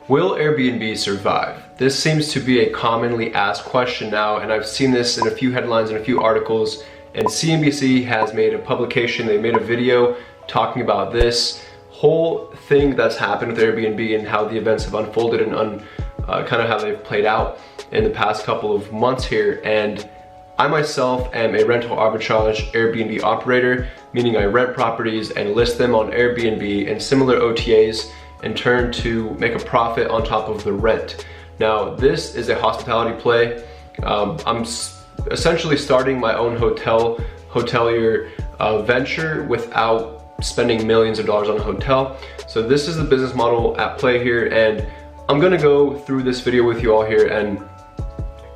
Will Airbnb survive? This seems to be a commonly asked question now, and I've seen this in a few headlines and a few articles, and CNBC has made a publication, they made a video talking about this whole thing that's happened with Airbnb and how the events have unfolded and kind of how they've played out in the past couple of months here. And I myself am a rental arbitrage Airbnb operator, meaning I rent properties and list them on Airbnb and similar OTAs in turn to make a profit on top of the rent. Now, this is a hospitality play. I'm essentially starting my own hotelier venture without spending millions of dollars on a hotel. So this is the business model at play here, and I'm gonna go through this video with you all here and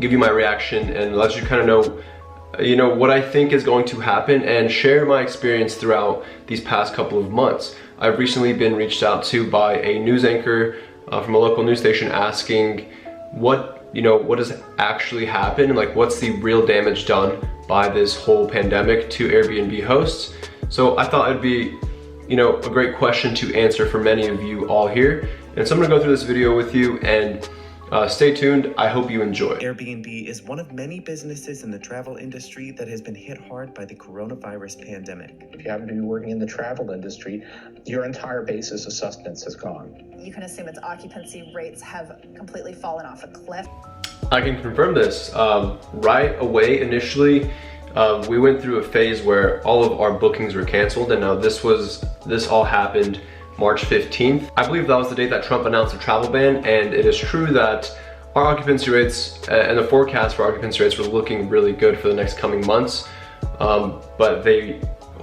give you my reaction and let you kind of know what I think is going to happen and share my experience throughout these past couple of months. I've recently been reached out to by a news anchor from a local news station asking what has actually happened and like what's the real damage done by this whole pandemic to Airbnb hosts. So I thought it'd be a great question to answer for many of you all here. And so I'm gonna go through this video with you and stay tuned. I hope you enjoy. Airbnb is one of many businesses in the travel industry that has been hit hard by the coronavirus pandemic. If you happen to be working in the travel industry, your entire basis of sustenance has gone. You can assume its occupancy rates have completely fallen off a cliff. I can confirm this. Right away, initially, we went through a phase where all of our bookings were canceled, and now this all happened March 15th. I believe that was the date that Trump announced a travel ban, and it is true that our occupancy rates and the forecast for occupancy rates were looking really good for the next coming months. But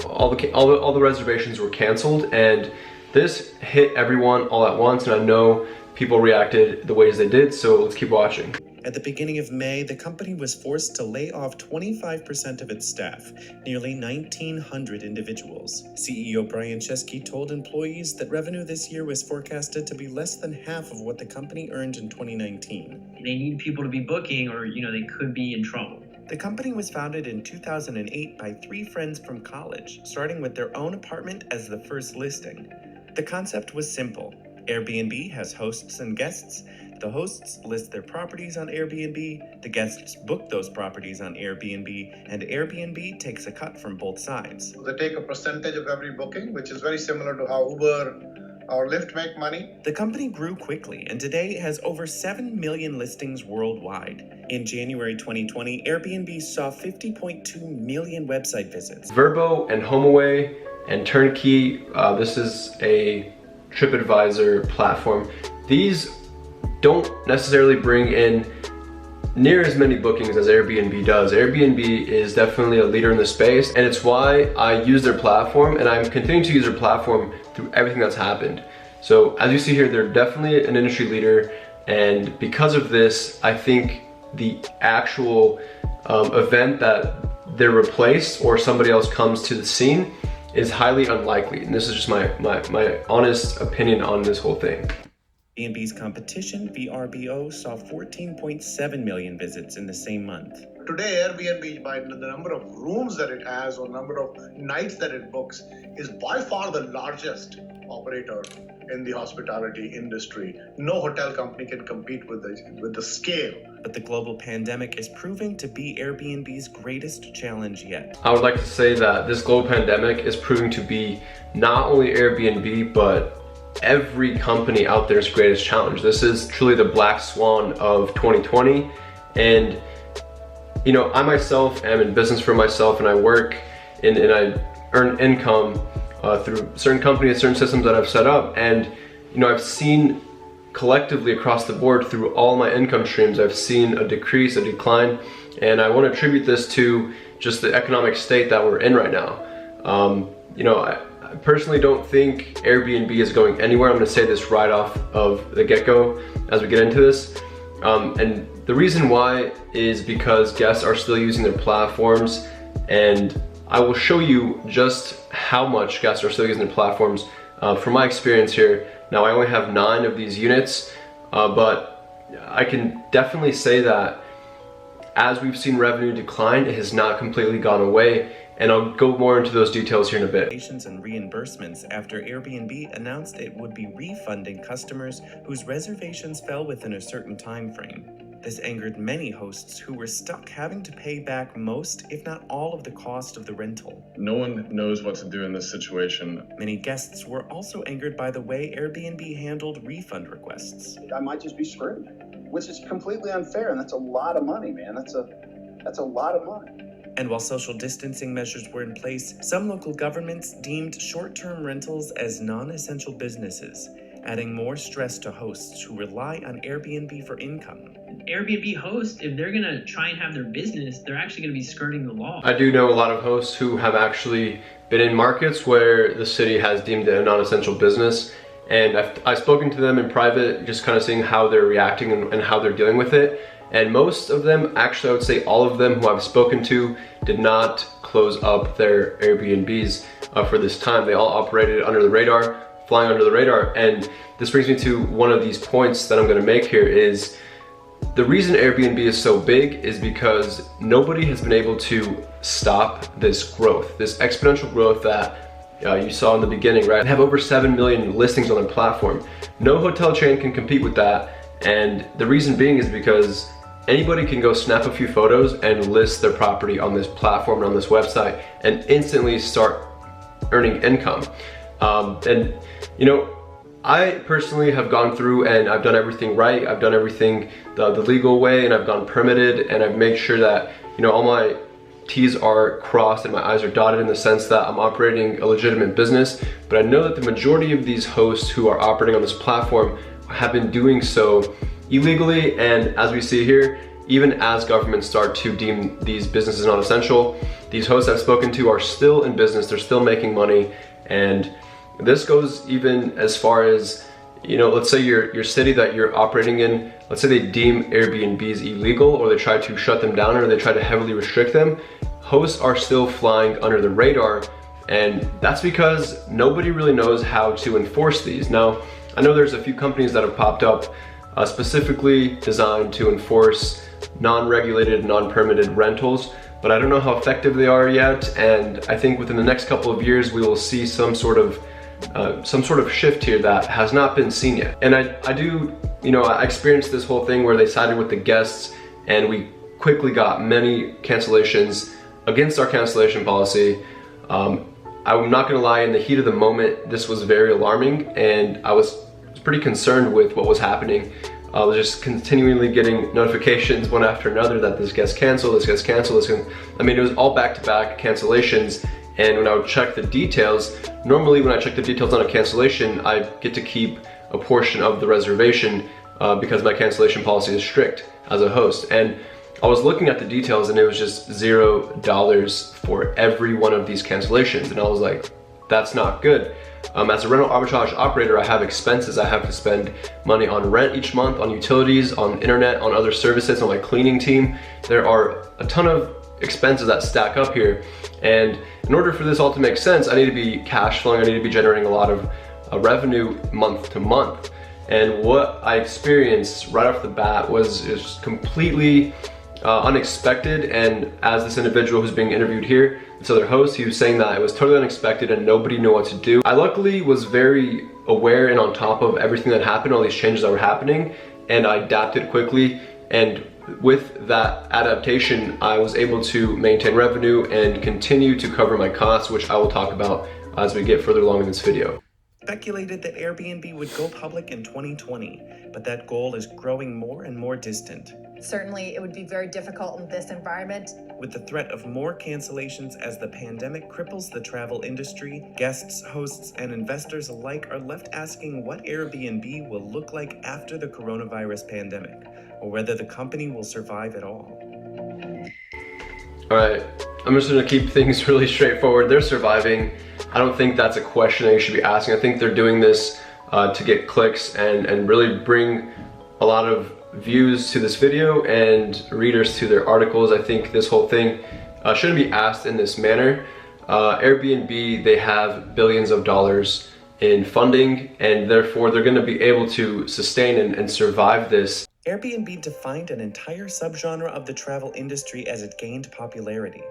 all the reservations were canceled, and this hit everyone all at once, and I know people reacted the ways they did, so let's keep watching. At the beginning of May, the company was forced to lay off 25% of its staff, nearly 1,900 individuals. CEO Brian Chesky told employees that revenue this year was forecasted to be less than half of what the company earned in 2019. They need people to be booking or, they could be in trouble. The company was founded in 2008 by three friends from college, starting with their own apartment as the first listing. The concept was simple. Airbnb has hosts and guests. The hosts list their properties on Airbnb, the guests book those properties on Airbnb, and Airbnb takes a cut from both sides. They take a percentage of every booking, which is very similar to how Uber or Lyft make money. The company grew quickly and today has over 7 million listings worldwide. In January 2020, Airbnb saw 50.2 million website visits. Vrbo and HomeAway and Turnkey, this is a TripAdvisor platform. These don't necessarily bring in near as many bookings as Airbnb does. Airbnb is definitely a leader in the space, and it's why I use their platform, and I'm continuing to use their platform through everything that's happened. So as you see here, they're definitely an industry leader, and because of this, I think the actual event that they're replaced or somebody else comes to the scene is highly unlikely. And this is just my honest opinion on this whole thing. Airbnb's competition, VRBO, saw 14.7 million visits in the same month. Today, Airbnb, by the number of rooms that it has or number of nights that it books, is by far the largest operator in the hospitality industry. No hotel company can compete with the scale. But the global pandemic is proving to be Airbnb's greatest challenge yet. I would like to say that this global pandemic is proving to be not only Airbnb, but every company out there's greatest challenge. This is truly the black swan of 2020. And I myself am in business for myself, and I work and I earn income through certain companies, certain systems that I've set up. And I've seen collectively across the board through all my income streams, I've seen a decrease, a decline, and I want to attribute this to just the economic state that we're in right now. I personally don't think Airbnb is going anywhere. I'm going to say this right off of the get-go as we get into this. And the reason why is because guests are still using their platforms, and I will show you just how much guests are still using their platforms from my experience here. Now, I only have 9 of these units, but I can definitely say that as we've seen revenue decline, it has not completely gone away. and I'll go more into those details here in a bit. And reimbursements after Airbnb announced it would be refunding customers whose reservations fell within a certain time frame. This angered many hosts who were stuck having to pay back most, if not all, of the cost of the rental. No one knows what to do in this situation. Many guests were also angered by the way Airbnb handled refund requests. I might just be screwed, which is completely unfair, and that's a lot of money, man. That's a lot of money. And while social distancing measures were in place, some local governments deemed short-term rentals as non-essential businesses, adding more stress to hosts who rely on Airbnb for income. Airbnb hosts, if they're gonna try and have their business, they're actually gonna be skirting the law. I do know a lot of hosts who have actually been in markets where the city has deemed it a non-essential business, and I've spoken to them in private, just kind of seeing how they're reacting and how they're dealing with it. And most of them, actually I would say all of them who I've spoken to, did not close up their Airbnbs for this time. They all operated under the radar, flying under the radar. And this brings me to one of these points that I'm gonna make here is, the reason Airbnb is so big is because nobody has been able to stop this growth, this exponential growth that you saw in the beginning, right? They have over 7 million listings on their platform. No hotel chain can compete with that. And the reason being is because anybody can go snap a few photos and list their property on this platform and on this website and instantly start earning income. And you know, I personally have gone through and I've done everything right. I've done everything the legal way, and I've gone permitted, and I've made sure that, you know, all my T's are crossed and my I's are dotted, in the sense that I'm operating a legitimate business. But I know that the majority of these hosts who are operating on this platform have been doing so illegally, and as we see here, even as governments start to deem these businesses non-essential, these hosts I've spoken to are still in business, they're still making money. And this goes even as far as, you know, let's say your city that you're operating in, let's say they deem Airbnbs illegal, or they try to shut them down, or they try to heavily restrict them, hosts are still flying under the radar, and that's because nobody really knows how to enforce these. Now, I know there's a few companies that have popped up specifically designed to enforce non-regulated, non-permitted rentals, but I don't know how effective they are yet, and I think within the next couple of years we will see some sort of shift here that has not been seen yet. And I do, you know, I experienced this whole thing where they sided with the guests, and we quickly got many cancellations against our cancellation policy. I'm not gonna lie, in the heat of the moment, this was very alarming, and I was pretty concerned with what was happening. I was just continually getting notifications one after another that this guest canceled, this guest canceled, I mean, it was all back-to-back cancellations. And when I would check the details, normally when I check the details on a cancellation, I get to keep a portion of the reservation because my cancellation policy is strict as a host. And I was looking at the details, and it was just $0 for every one of these cancellations. And I was like, that's not good. As a rental arbitrage operator, I have expenses. I have to spend money on rent each month, on utilities, on internet, on other services, on my cleaning team. There are a ton of expenses that stack up here. And in order for this all to make sense, I need to be cash flowing. I need to be generating a lot of revenue month to month. And what I experienced right off the bat was just completely unexpected. And as this individual who's being interviewed here, this other host, he was saying that it was totally unexpected and nobody knew what to do. I luckily was very aware and on top of everything that happened, all these changes that were happening, and I adapted quickly. And with that adaptation, I was able to maintain revenue and continue to cover my costs, which I will talk about as we get further along in this video. Speculated that Airbnb would go public in 2020, but that goal is growing more and more distant. Certainly, it would be very difficult in this environment. With the threat of more cancellations as the pandemic cripples the travel industry, guests, hosts, and investors alike are left asking what Airbnb will look like after the coronavirus pandemic, or whether the company will survive at all. All right, I'm just gonna keep things really straightforward. They're surviving. I don't think that's a question that you should be asking. I think they're doing this to get clicks and really bring a lot of views to this video and readers to their articles. I think this whole thing shouldn't be asked in this manner. Airbnb, they have billions of dollars in funding, and therefore they're gonna be able to sustain and survive this. Airbnb defined an entire subgenre of the travel industry as it gained popularity.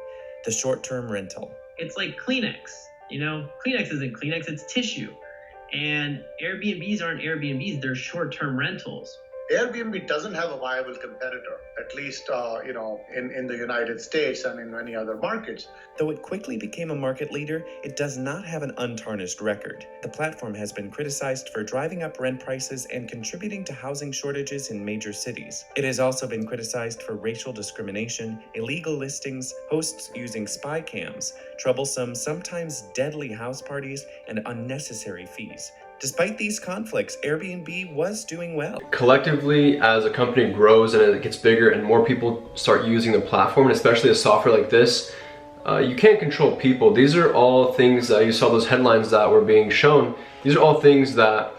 the short-term rental. It's like Kleenex. Kleenex isn't Kleenex, it's tissue. And Airbnbs aren't Airbnbs, they're short-term rentals. Airbnb doesn't have a viable competitor, at least in the United States and in many other markets. Though it quickly became a market leader, it does not have an untarnished record. The platform has been criticized for driving up rent prices and contributing to housing shortages in major cities. It has also been criticized for racial discrimination, illegal listings, hosts using spy cams, troublesome, sometimes deadly house parties, and unnecessary fees. Despite these conflicts, Airbnb was doing well. Collectively, as a company grows and it gets bigger and more people start using the platform, and especially a software like this, you can't control people. These are all things that you saw those headlines that were being shown. These are all things that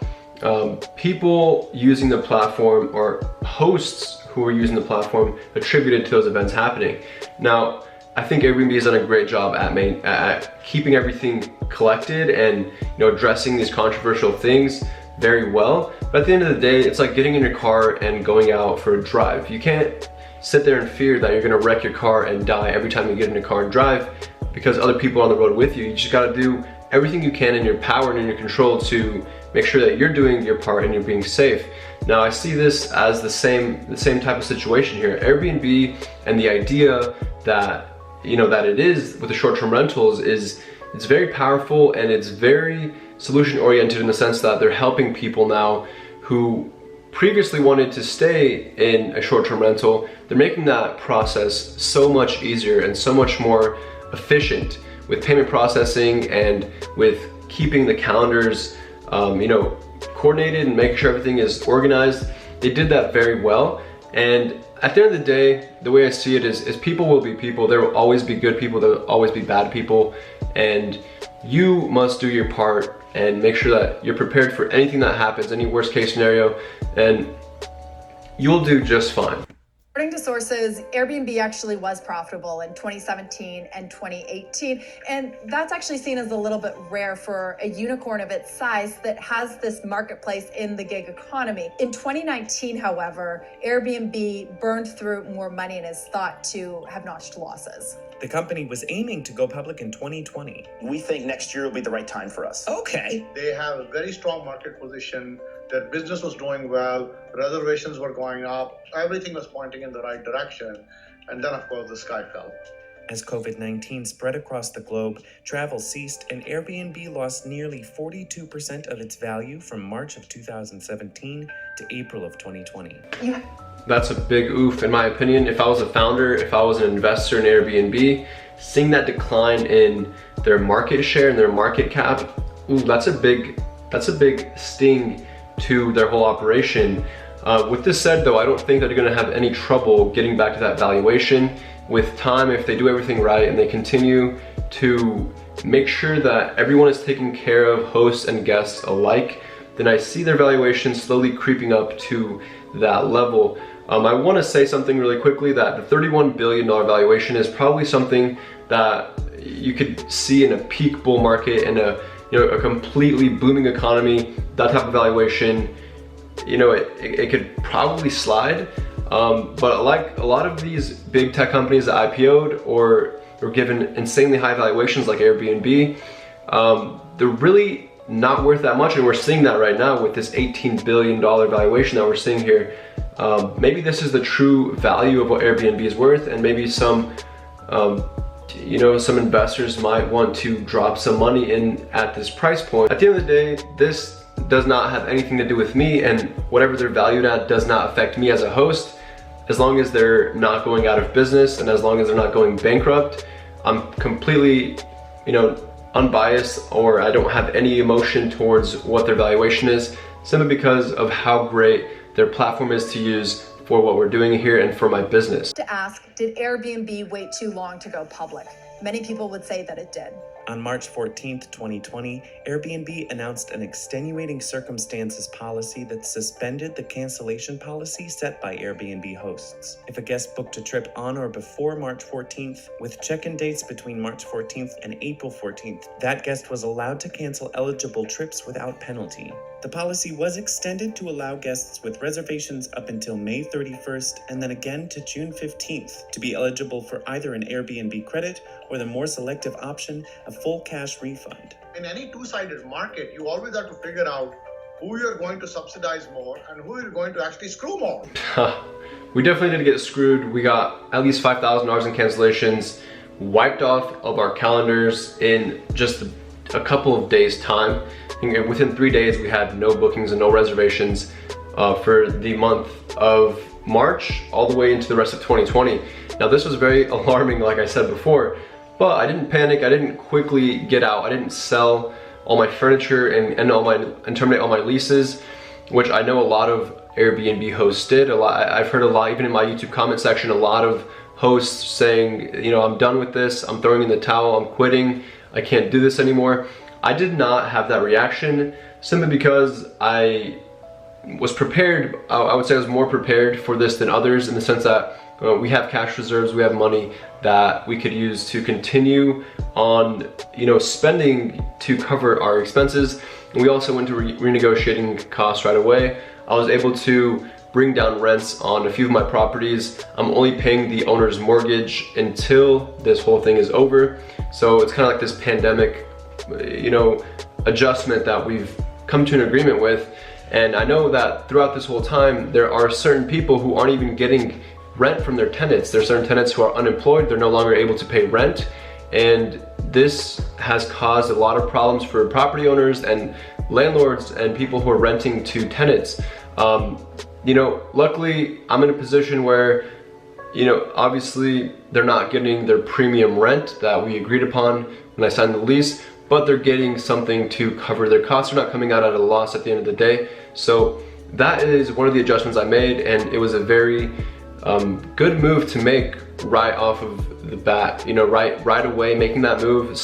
people using the platform or hosts who are using the platform attributed to those events happening. Now, I think Airbnb has done a great job at keeping everything collected and addressing these controversial things very well. But at the end of the day, it's like getting in your car and going out for a drive. You can't sit there and fear that you're gonna wreck your car and die every time you get in a car and drive because other people are on the road with you. You just gotta do everything you can in your power and in your control to make sure that you're doing your part and you're being safe. Now, I see this as the same type of situation here. Airbnb and the idea that that it is with the short-term rentals it's very powerful and it's very solution-oriented in the sense that they're helping people now who previously wanted to stay in a short-term rental. They're making that process so much easier and so much more efficient with payment processing and with keeping the calendars coordinated and making sure everything is organized. They did that very well. And at the end of the day, the way I see it is people will be people. There will always be good people, there will always be bad people. And you must do your part and make sure that you're prepared for anything that happens, any worst case scenario, and you'll do just fine. According to sources, Airbnb actually was profitable in 2017 and 2018, and that's actually seen as a little bit rare for a unicorn of its size that has this marketplace in the gig economy. In 2019, however, Airbnb burned through more money and is thought to have notched losses. The company was aiming to go public in 2020. We think next year will be the right time for us. Okay. They have a very strong market position. Their business was doing well. Reservations were going up. Everything was pointing in the right direction. And then, of course, the sky fell. As COVID-19 spread across the globe, travel ceased and Airbnb lost nearly 42% of its value from March of 2017 to April of 2020. That's a big oof in my opinion. If I was a founder, if I was an investor in Airbnb, seeing that decline in their market share and their market cap, that's a big sting to their whole operation. With this said though, I don't think that they're gonna have any trouble getting back to that valuation. With time, if they do everything right and they continue to make sure that everyone is taken care of, hosts and guests alike, then I see their valuation slowly creeping up to that level. I want to say something really quickly that the $31 billion valuation is probably something that you could see in a peak bull market and a completely booming economy. That type of valuation, it could probably slide. But like a lot of these big tech companies that IPO'd or were given insanely high valuations like Airbnb, they're really not worth that much, and we're seeing that right now with this $18 billion valuation that we're seeing here. Maybe this is the true value of what Airbnb is worth, and maybe some investors might want to drop some money in at this price point. At the end of the day, this does not have anything to do with me, and whatever they're valued at does not affect me as a host. As long as they're not going out of business and as long as they're not going bankrupt, I'm completely, unbiased, or I don't have any emotion towards what their valuation is, simply because of how great their platform is to use for what we're doing here and for my business. To ask, did Airbnb wait too long to go public? Many people would say that it did. On March 14th, 2020, Airbnb announced an extenuating circumstances policy that suspended the cancellation policy set by Airbnb hosts. If a guest booked a trip on or before March 14th, with check-in dates between March 14th and April 14th, that guest was allowed to cancel eligible trips without penalty. The policy was extended to allow guests with reservations up until May 31st and then again to June 15th to be eligible for either an Airbnb credit or the more selective option, a full cash refund. In any two-sided market, you always have to figure out who you're going to subsidize more and who you're going to actually screw more. We definitely did get screwed. We got at least $5,000 in cancellations wiped off of our calendars in just a couple of days' time. And within 3 days, we had no bookings and no reservations for the month of March all the way into the rest of 2020. Now, this was very alarming, like I said before, but I didn't panic. I didn't quickly get out. I didn't sell all my furniture and terminate all my leases, which I know a lot of Airbnb hosts did. I've heard a lot, even in my YouTube comment section, a lot of hosts saying, you know, I'm done with this, I'm throwing in the towel, I'm quitting, I can't do this anymore. I did not have that reaction simply because I was prepared. I would say I was more prepared for this than others in the sense that we have cash reserves, we have money that we could use to continue on, you know, spending to cover our expenses. And we also went to renegotiating costs right away. I was able to bring down rents on a few of my properties. I'm only paying the owner's mortgage until this whole thing is over. So it's kind of like this pandemic, you know, adjustment that we've come to an agreement with. And I know that throughout this whole time, there are certain people who aren't even getting rent from their tenants. There are certain tenants who are unemployed. They're no longer able to pay rent. And this has caused a lot of problems for property owners and landlords and people who are renting to tenants. You know, luckily I'm in a position where, you know, obviously they're not getting their premium rent that we agreed upon when I signed the lease, but they're getting something to cover their costs. They're not coming out at a loss at the end of the day. So that is one of the adjustments I made, and it was a very good move to make right off of the bat. You know, right away, making that move has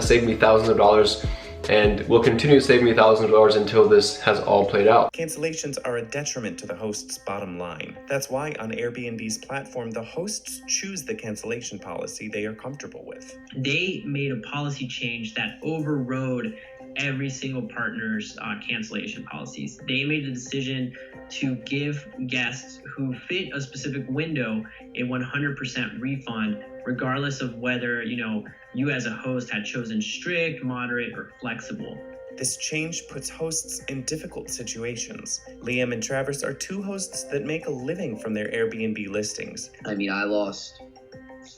saved me thousands of dollars, and will continue to save me thousands of dollars until this has all played out. Cancellations are a detriment to the host's bottom line. That's why on Airbnb's platform, the hosts choose the cancellation policy they are comfortable with. They made a policy change that overrode every single partner's cancellation policies. They made the decision to give guests who fit a specific window a 100% refund, regardless of whether, you know, you as a host had chosen strict, moderate, or flexible. This change puts hosts in difficult situations. Liam and Travis are two hosts that make a living from their Airbnb listings. I mean, I lost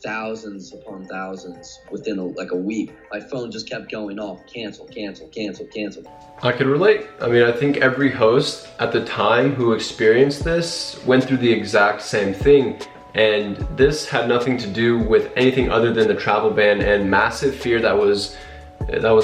thousands upon thousands within a week. My phone just kept going off. Cancel, cancel, cancel, cancel. I can relate. I mean, I think every host at the time who experienced this went through the exact same thing. And this had nothing to do with anything other than the travel ban and massive fear that was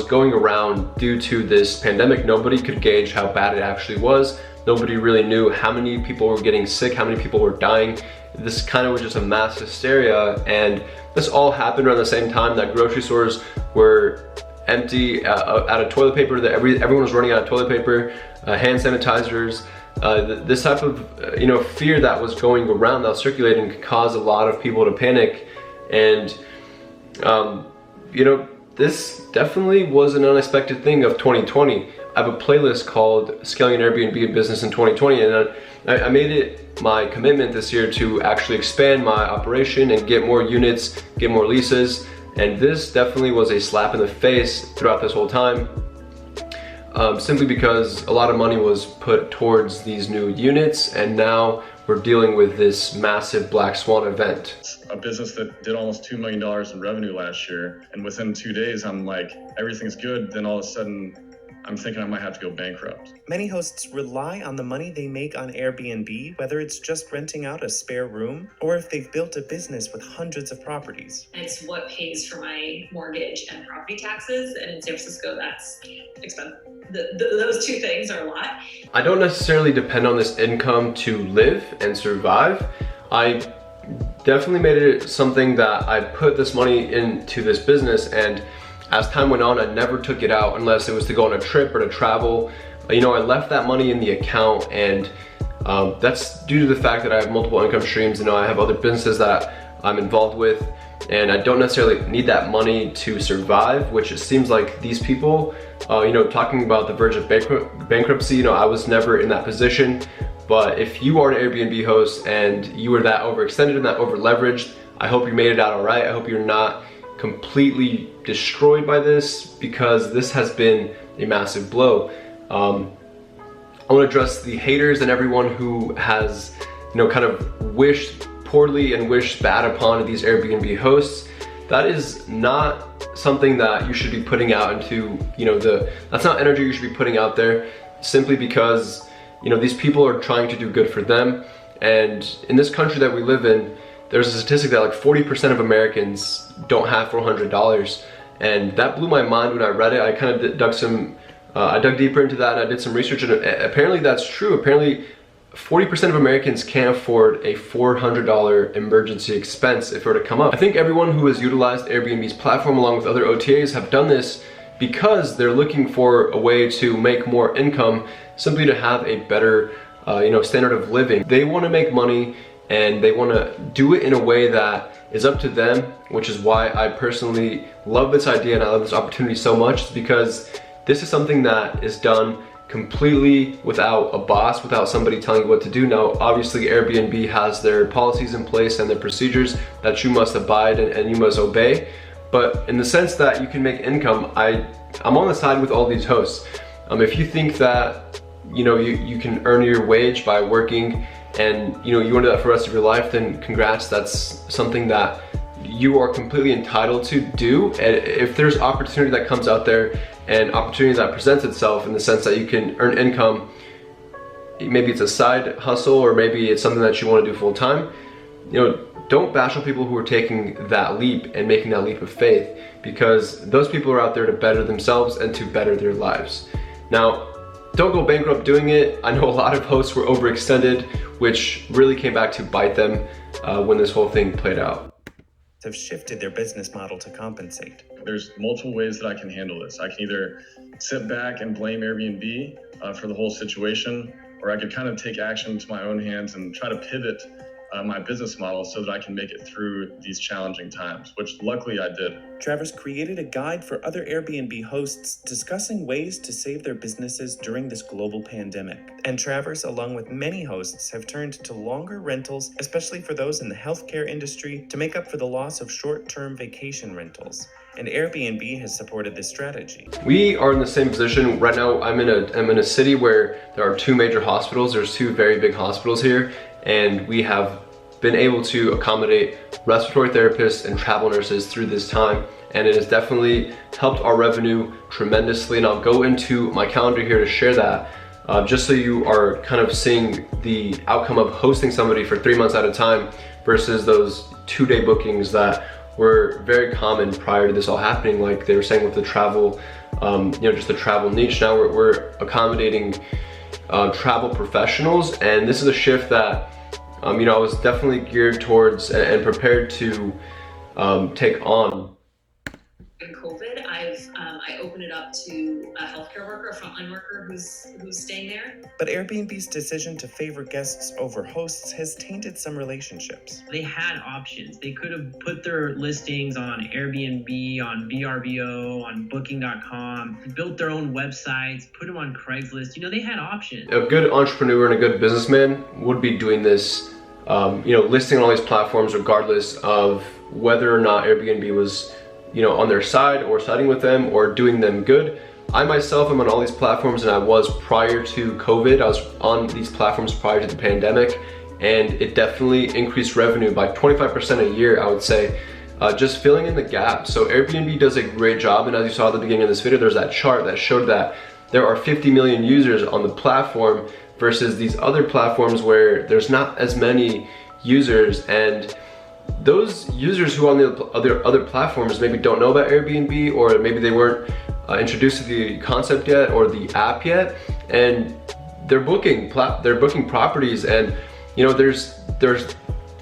going around due to this pandemic. Nobody could gauge how bad it actually was. Nobody really knew how many people were getting sick, how many people were dying. This kind of was just a mass hysteria, and this all happened around the same time that grocery stores were empty out of toilet paper, that everyone was running out of toilet paper, hand sanitizers. This type of you know, fear that was going around, that was circulating, could cause a lot of people to panic. And you know, this definitely was an unexpected thing of 2020. I have a playlist called Scaling an Airbnb Business in 2020, and I made it my commitment this year to actually expand my operation and get more units, get more leases. And this definitely was a slap in the face throughout this whole time. Simply because a lot of money was put towards these new units, and now we're dealing with this massive black swan event. A business that did almost $2 million in revenue last year, and within 2 days I'm like, everything's good, then all of a sudden I'm thinking I might have to go bankrupt. Many hosts rely on the money they make on Airbnb, whether it's just renting out a spare room or if they've built a business with hundreds of properties. It's what pays for my mortgage and property taxes, and in San Francisco, that's expensive. Those two things are a lot. I don't necessarily depend on this income to live and survive. I definitely made it something that I put this money into this business, and as time went on, I never took it out unless it was to go on a trip or to travel. You know, I left that money in the account, and that's due to the fact that I have multiple income streams. You know, I have other businesses that I'm involved with, and I don't necessarily need that money to survive, which it seems like these people talking about the verge of bankruptcy, I was never in that position. But if you are an Airbnb host and you were that overextended and that overleveraged, I hope you made it out all right. I hope you're not completely destroyed by this, because this has been a massive blow. I want to address the haters and everyone who has, kind of wished poorly and wished bad upon these Airbnb hosts. That is not something that you should be putting out into, that's not energy you should be putting out there, simply because, these people are trying to do good for them. And in this country that we live in, there's a statistic that like 40% of Americans don't have $400. And that blew my mind when I read it. I kind of dug deeper into that, and I did some research, and apparently that's true. Apparently 40% of Americans can't afford a $400 emergency expense if it were to come up. I think everyone who has utilized Airbnb's platform along with other OTAs have done this because they're looking for a way to make more income, simply to have a better standard of living. They want to make money, and they want to do it in a way that is up to them, which is why I personally love this idea and I love this opportunity so much, because this is something that is done completely without a boss, without somebody telling you what to do. Now, obviously Airbnb has their policies in place and their procedures that you must abide and you must obey. But in the sense that you can make income, I'm on the side with all these hosts. If you think that you can earn your wage by working, and you want to do that for the rest of your life, then congrats. That's something that you are completely entitled to do. And if there's opportunity that comes out there and opportunity that presents itself in the sense that you can earn income, maybe it's a side hustle or maybe it's something that you want to do full time, don't bash on people who are taking that leap and making that leap of faith, because those people are out there to better themselves and to better their lives. Now, don't go bankrupt doing it. I know a lot of hosts were overextended, which really came back to bite them when this whole thing played out. Have shifted their business model to compensate. There's multiple ways that I can handle this. I can either sit back and blame Airbnb for the whole situation, or I could kind of take action into my own hands and try to pivot my business model so that I can make it through these challenging times, which luckily I did. Travis created a guide for other Airbnb hosts discussing ways to save their businesses during this global pandemic. And Travis, along with many hosts, have turned to longer rentals, especially for those in the healthcare industry, to make up for the loss of short-term vacation rentals. And Airbnb has supported this strategy. We are in the same position right now. I'm in a city where there are two major hospitals. There's two very big hospitals here, and we have been able to accommodate respiratory therapists and travel nurses through this time, and it has definitely helped our revenue tremendously. And I'll go into my calendar here to share that, just so you are kind of seeing the outcome of hosting somebody for 3 months at a time versus those 2-day bookings that were very common prior to this all happening. Like they were saying with the travel, just the travel niche. Now we're accommodating travel professionals, and this is a shift that I was definitely geared towards and prepared to take on. In COVID, I opened it up to a healthcare worker, a frontline worker who's staying there. But Airbnb's decision to favor guests over hosts has tainted some relationships. They had options. They could have put their listings on Airbnb, on VRBO, on Booking.com, built their own websites, put them on Craigslist. They had options. A good entrepreneur and a good businessman would be doing this, listing on all these platforms regardless of whether or not Airbnb was on their side or siding with them or doing them good. I myself am on all these platforms, and I was prior to COVID. I was on these platforms prior to the pandemic, and it definitely increased revenue by 25% a year, I would say, just filling in the gap. So Airbnb does a great job, and as you saw at the beginning of this video, there's that chart that showed that there are 50 million users on the platform versus these other platforms where there's not as many users. And those users who are on the other platforms maybe don't know about Airbnb, or maybe they weren't introduced to the concept yet or the app yet, and they're booking properties. And there's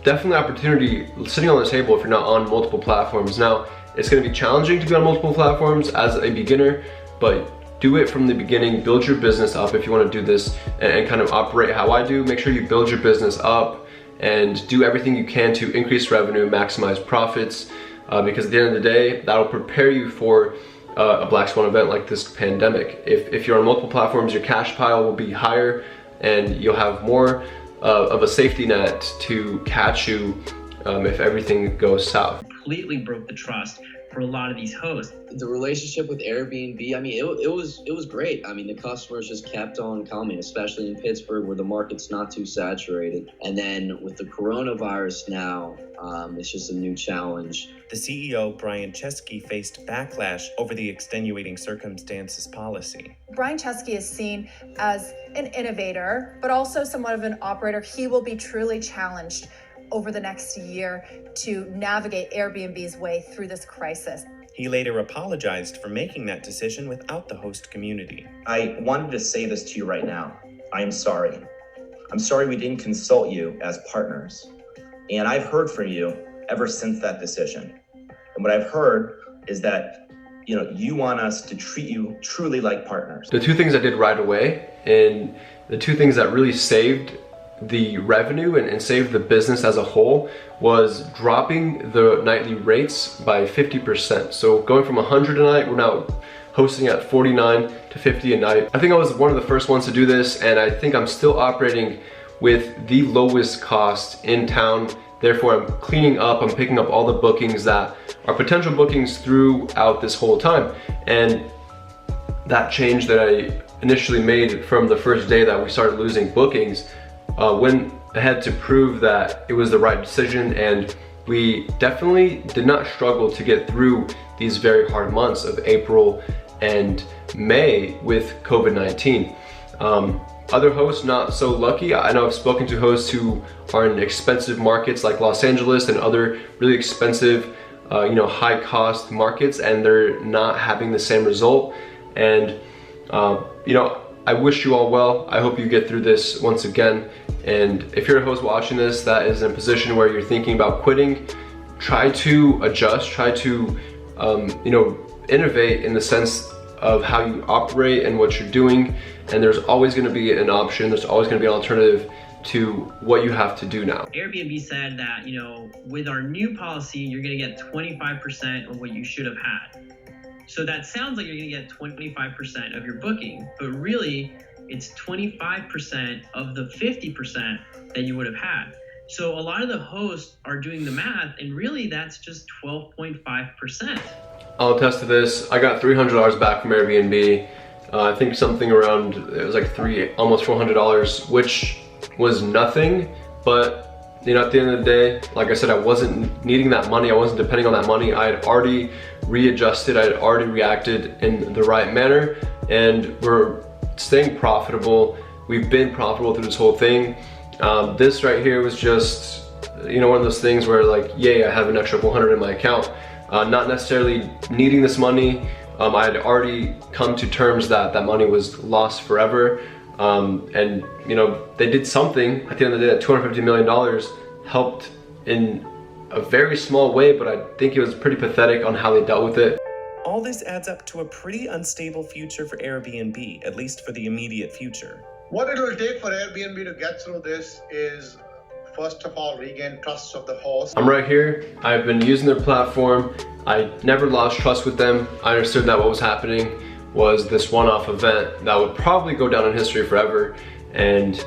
definitely opportunity sitting on the table if you're not on multiple platforms. Now, it's going to be challenging to be on multiple platforms as a beginner, but do it from the beginning. Build your business up if you want to do this and kind of operate how I do. Make sure you build your business up and do everything you can to increase revenue, maximize profits, because at the end of the day, that'll prepare you for a black swan event like this pandemic. If you're on multiple platforms, your cash pile will be higher and you'll have more of a safety net to catch you if everything goes south. Completely broke the trust for a lot of these hosts. The relationship with Airbnb, I mean, it was great. I mean, the customers just kept on coming, especially in Pittsburgh where the market's not too saturated. And then with the coronavirus now, it's just a new challenge. The CEO, Brian Chesky, faced backlash over the extenuating circumstances policy. Brian Chesky is seen as an innovator, but also somewhat of an operator. He will be truly challenged over the next year to navigate Airbnb's way through this crisis. He later apologized for making that decision without the host community. I wanted to say this to you right now. I am sorry. I'm sorry we didn't consult you as partners. And I've heard from you ever since that decision. And what I've heard is that, you want us to treat you truly like partners. The two things I did right away, and the two things that really saved the revenue and saved the business as a whole, was dropping the nightly rates by 50%. So going from 100 a night, we're now hosting at 49 to 50 a night. I think I was one of the first ones to do this, and I think I'm still operating with the lowest cost in town. Therefore, I'm cleaning up, I'm picking up all the bookings that are potential bookings throughout this whole time. And that change that I initially made from the first day that we started losing bookings went ahead to prove that it was the right decision, and we definitely did not struggle to get through these very hard months of April and May with COVID-19. Other hosts not so lucky. I know I've spoken to hosts who are in expensive markets like Los Angeles and other really expensive, high cost markets, and they're not having the same result. And I wish you all well. I hope you get through this once again. And if you're a host watching this that is in a position where you're thinking about quitting, try to adjust, try to innovate in the sense of how you operate and what you're doing. And there's always going to be an option, there's always going to be an alternative to what you have to do now. Airbnb said that, with our new policy, you're going to get 25% of what you should have had. So that sounds like you're going to get 25% of your booking, but really it's 25% of the 50% that you would have had. So a lot of the hosts are doing the math, and really that's just 12.5%. I'll attest to this. I got $300 back from Airbnb. I think something around, it was like almost $400, which was nothing, but at the end of the day, like I said, I wasn't needing that money. I wasn't depending on that money. I had already readjusted. I had already reacted in the right manner, and we're staying profitable. We've been profitable through this whole thing. This right here was just, one of those things where like, yay, I have an extra 400 in my account. Not necessarily needing this money. I had already come to terms that that money was lost forever. And they did something at the end of the day. That $250 million helped in a very small way, but I think it was pretty pathetic on how they dealt with it. All this adds up to a pretty unstable future for Airbnb, at least for the immediate future. What it will take for Airbnb to get through this is, first of all, regain trust of the host. I'm right here. I've been using their platform. I never lost trust with them. I understood that what was happening was this one-off event that would probably go down in history forever. And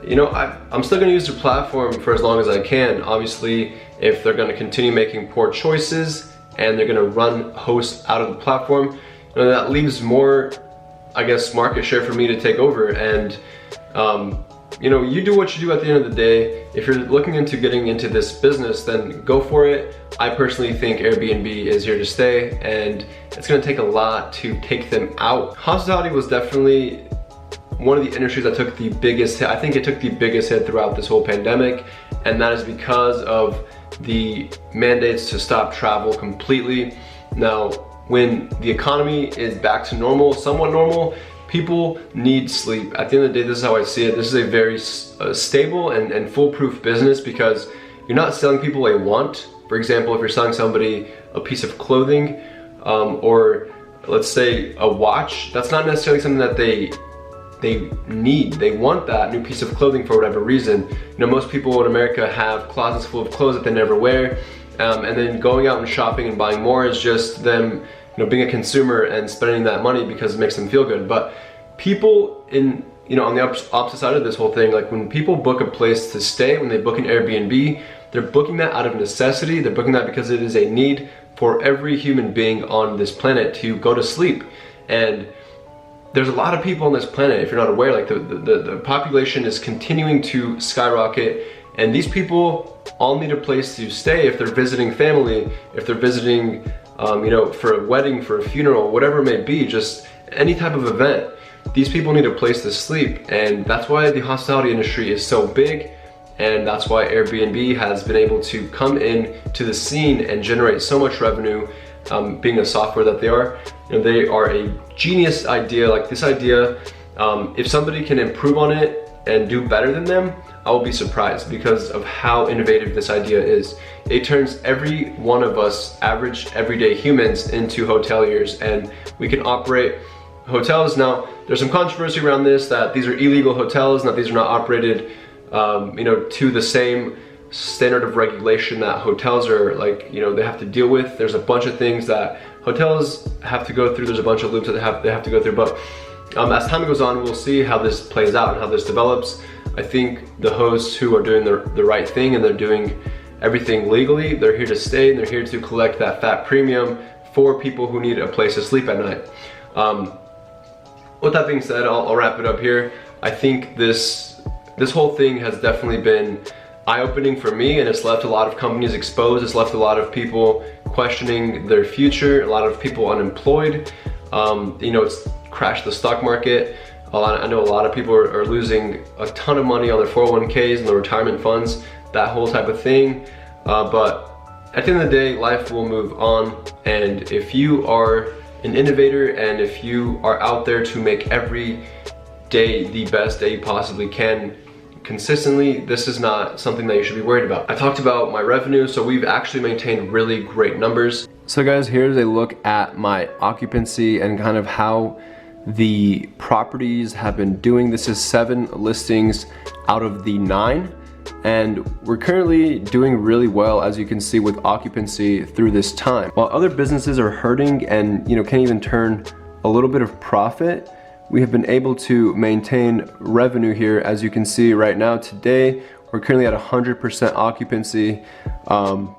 I'm still gonna use their platform for as long as I can. Obviously, if they're gonna continue making poor choices and they're gonna run hosts out of the platform, that leaves more, I guess, market share for me to take over. And you do what you do at the end of the day. If you're looking into getting into this business, then go for it. I personally think Airbnb is here to stay, and it's gonna take a lot to take them out. Hospitality was definitely one of the industries that took the biggest hit. I think it took the biggest hit throughout this whole pandemic, and that is because of the mandates to stop travel completely. Now, when the economy is back to normal, somewhat normal, people need sleep. At the end of the day, this is how I see it. This is a very stable and foolproof business because you're not selling people a want. For example, if you're selling somebody a piece of clothing or let's say a watch, that's not necessarily something that they need. They want that new piece of clothing for whatever reason. Most people in America have closets full of clothes that they never wear. And then going out and shopping and buying more is just them being a consumer and spending that money because it makes them feel good. But people in, on the opposite side of this whole thing, like when people book a place to stay, when they book an Airbnb, they're booking that out of necessity. They're booking that because it is a need for every human being on this planet to go to sleep. And there's a lot of people on this planet, if you're not aware, like the population is continuing to skyrocket, and these people all need a place to stay if they're visiting family, if they're visiting, for a wedding, for a funeral, whatever it may be, just any type of event. These people need a place to sleep, and that's why the hospitality industry is so big, and that's why Airbnb has been able to come in to the scene and generate so much revenue, being a software that they are. They are a genius idea. Like this idea, if somebody can improve on it and do better than them, I will be surprised because of how innovative this idea is. It turns every one of us, average everyday humans, into hoteliers, and we can operate hotels. Now, there's some controversy around this, that these are illegal hotels, and that these are not operated to the same standard of regulation that hotels are, they have to deal with. There's a bunch of things that hotels have to go through. There's a bunch of loops that they have to go through. But as time goes on, we'll see how this plays out and how this develops. I think the hosts who are doing the right thing and they're doing everything legally, they're here to stay and they're here to collect that fat premium for people who need a place to sleep at night. With that being said, I'll wrap it up here. I think this whole thing has definitely been eye-opening for me, and it's left a lot of companies exposed. It's left a lot of people questioning their future, a lot of people unemployed. It's crashed the stock market. I know a lot of people are losing a ton of money on their 401ks and their retirement funds, that whole type of thing. But at the end of the day, life will move on, and if you are an innovator and if you are out there to make every day the best day you possibly can consistently, this is not something that you should be worried about. I talked about my revenue, so we've actually maintained really great numbers. So guys, here's a look at my occupancy and kind of how the properties have been doing. This is 7 listings out of the 9, and we're currently doing really well, as you can see, with occupancy through this time. While other businesses are hurting and can't even turn a little bit of profit, we have been able to maintain revenue here. As you can see right now, today, we're currently at 100% occupancy on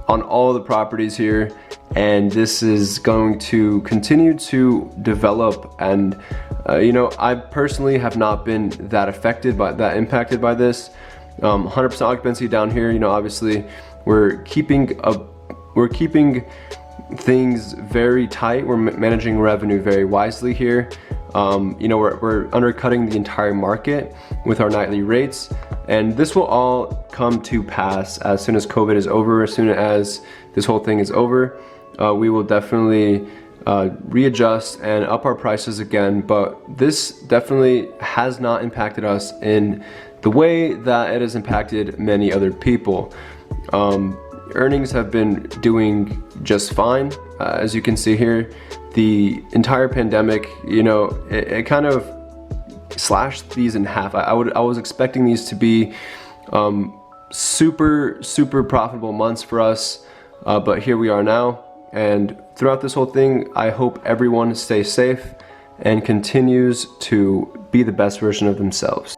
all the properties here. And this is going to continue to develop. And, I personally have not been that impacted by this. 100% occupancy down here, obviously we're keeping things very tight. We're managing revenue very wisely here. We're undercutting the entire market with our nightly rates, and this will all come to pass as soon as COVID is over. As soon as this whole thing is over, we will definitely readjust and up our prices again. But this definitely has not impacted us in the way that it has impacted many other people. Earnings have been doing just fine. As you can see here, the entire pandemic, it kind of slashed these in half. I was expecting these to be super profitable months for us, but here we are now. And throughout this whole thing, I hope everyone stays safe and continues to be the best version of themselves.